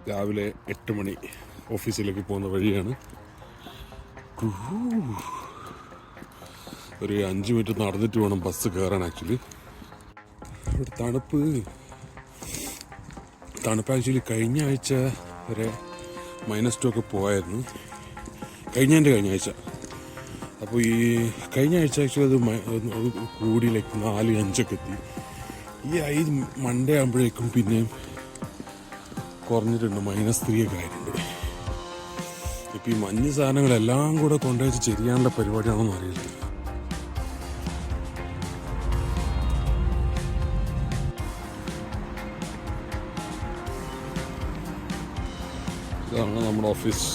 രാവിലെ 8 മണി ഓഫീസിലേക്ക് പോകുന്ന വഴിയാണ്. ഒരു 5 മിനിറ്റ് നടന്നിട്ട് വേണം ബസ് കയറാൻ. ആക്ച്വലി ഇവിടെ തണുപ്പ് ആക്ച്വലി കഴിഞ്ഞ ആഴ്ച വരെ -2 ഒക്കെ പോയായിരുന്നു. കഴിഞ്ഞ ആഴ്ച. അപ്പോൾ ഈ കഴിഞ്ഞ ആഴ്ച ആക്ച്വലി അത് കൂടി 4-5 ഒക്കെ എത്തി. ഈ മൺഡേ ആകുമ്പോഴേക്കും പിന്നെയും കുറഞ്ഞിട്ടുണ്ട്, -3 ഒക്കെ ആയിട്ടുണ്ട്. ഇപ്പം ഈ മഞ്ഞ് സാധനങ്ങളെല്ലാം കൂടെ കൊണ്ടുവച്ച് ചെയ്യാനുള്ള പരിപാടിയാണെന്ന് അറിയില്ല. ഇതാണ് നമ്മുടെ ഓഫീസ്.